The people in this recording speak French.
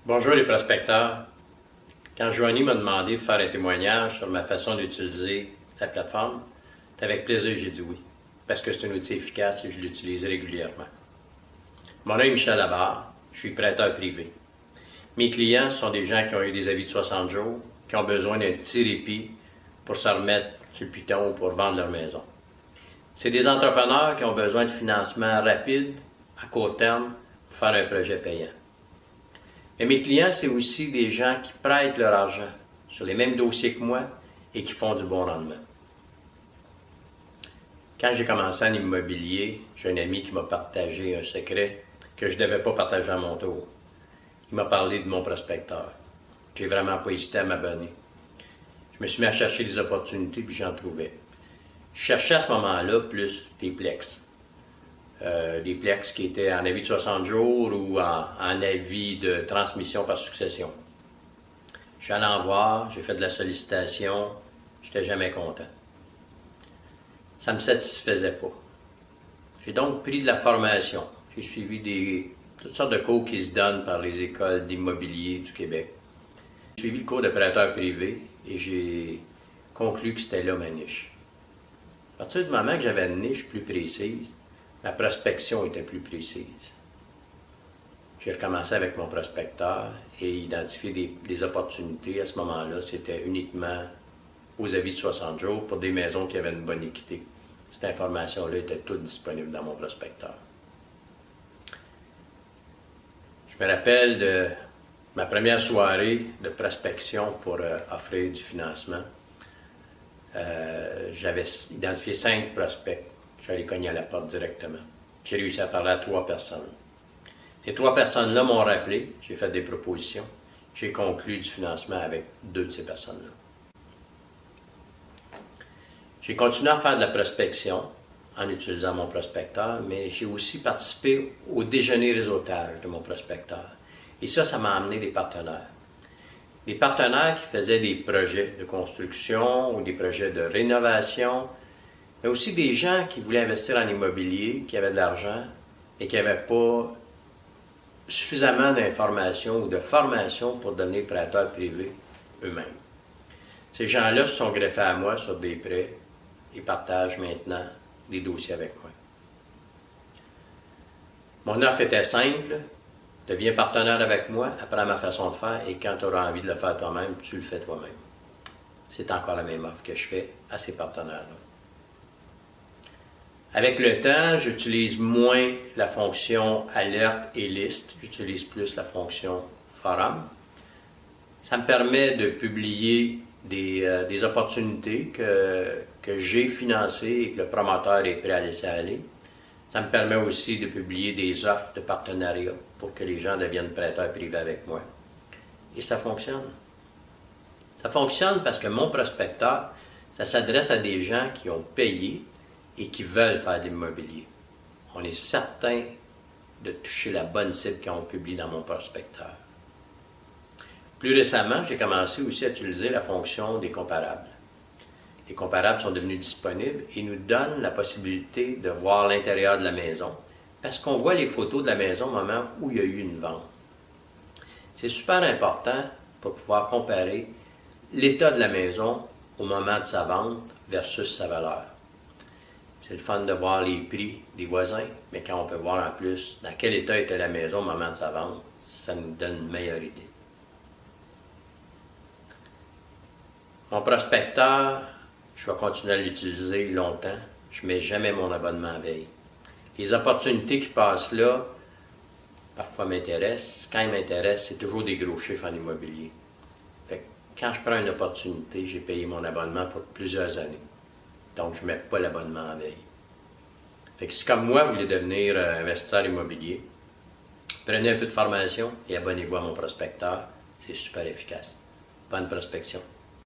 Bonjour les prospecteurs. Quand Joanie m'a demandé de faire un témoignage sur ma façon d'utiliser la plateforme, c'est avec plaisir que j'ai dit oui, parce que c'est un outil efficace et je l'utilise régulièrement. Mon nom est Michel Labarre, je suis prêteur privé. Mes clients sont des gens qui ont eu des avis de 60 jours, qui ont besoin d'un petit répit pour se remettre sur le piton ou pour vendre leur maison. C'est des entrepreneurs qui ont besoin de financement rapide, à court terme, pour faire un projet payant. Mais mes clients, c'est aussi des gens qui prêtent leur argent sur les mêmes dossiers que moi et qui font du bon rendement. Quand j'ai commencé en immobilier, j'ai un ami qui m'a partagé un secret que je ne devais pas partager à mon tour. Il m'a parlé de mon prospecteur. J'ai vraiment pas hésité à m'abonner. Je me suis mis à chercher des opportunités puis j'en trouvais. Je cherchais à ce moment-là plus des Plex. Des Plex qui étaient en avis de 60 jours ou en avis de transmission par succession. Je suis allé en voir, j'ai fait de la sollicitation, j'étais jamais content. Ça ne me satisfaisait pas. J'ai donc pris de la formation. J'ai suivi toutes sortes de cours qui se donnent par les écoles d'immobilier du Québec. J'ai suivi le cours de prêteur privé et j'ai conclu que c'était là ma niche. À partir du moment que j'avais une niche plus précise, la prospection était plus précise. J'ai recommencé avec mon prospecteur et identifié des opportunités. À ce moment-là, c'était uniquement aux avis de 60 jours pour des maisons qui avaient une bonne équité. Cette information-là était toute disponible dans mon prospecteur. Je me rappelle de ma première soirée de prospection pour offrir du financement. J'avais identifié 5 prospects. J'allais cogner à la porte directement. J'ai réussi à parler à 3 personnes. Ces 3 personnes-là m'ont rappelé, j'ai fait des propositions, j'ai conclu du financement avec 2 de ces personnes-là. J'ai continué à faire de la prospection en utilisant mon prospecteur, mais j'ai aussi participé au déjeuner réseautage de mon prospecteur. Et ça m'a amené des partenaires. Des partenaires qui faisaient des projets de construction ou des projets de rénovation, mais aussi des gens qui voulaient investir en immobilier, qui avaient de l'argent et qui n'avaient pas suffisamment d'informations ou de formation pour devenir prêteurs privés eux-mêmes. Ces gens-là se sont greffés à moi sur des prêts et partagent maintenant des dossiers avec moi. Mon offre était simple, deviens partenaire avec moi, apprends ma façon de faire et quand tu auras envie de le faire toi-même, tu le fais toi-même. C'est encore la même offre que je fais à ces partenaires-là. Avec le temps, j'utilise moins la fonction alerte et liste, j'utilise plus la fonction forum. Ça me permet de publier des opportunités que j'ai financées et que le promoteur est prêt à laisser aller. Ça me permet aussi de publier des offres de partenariat pour que les gens deviennent prêteurs privés avec moi. Et ça fonctionne. Ça fonctionne parce que mon prospecteur, ça s'adresse à des gens qui ont payé et qui veulent faire de l'immobilier. On est certain de toucher la bonne cible quand on publie dans mon prospecteur. Plus récemment, j'ai commencé aussi à utiliser la fonction des comparables. Les comparables sont devenus disponibles et nous donnent la possibilité de voir l'intérieur de la maison parce qu'on voit les photos de la maison au moment où il y a eu une vente. C'est super important pour pouvoir comparer l'état de la maison au moment de sa vente versus sa valeur. C'est le fun de voir les prix des voisins, mais quand on peut voir en plus dans quel état était la maison au moment de sa vente, ça nous donne une meilleure idée. Mon prospecteur, je vais continuer à l'utiliser longtemps. Je ne mets jamais mon abonnement à veille. Les opportunités qui passent là, parfois m'intéressent. Quand ils m'intéressent, c'est toujours des gros chiffres en immobilier. Fait que quand je prends une opportunité, j'ai payé mon abonnement pour plusieurs années. Donc, je ne mets pas l'abonnement à veille. Fait que si comme moi, vous voulez devenir investisseur immobilier, prenez un peu de formation et abonnez-vous à mon prospecteur. C'est super efficace. Bonne prospection.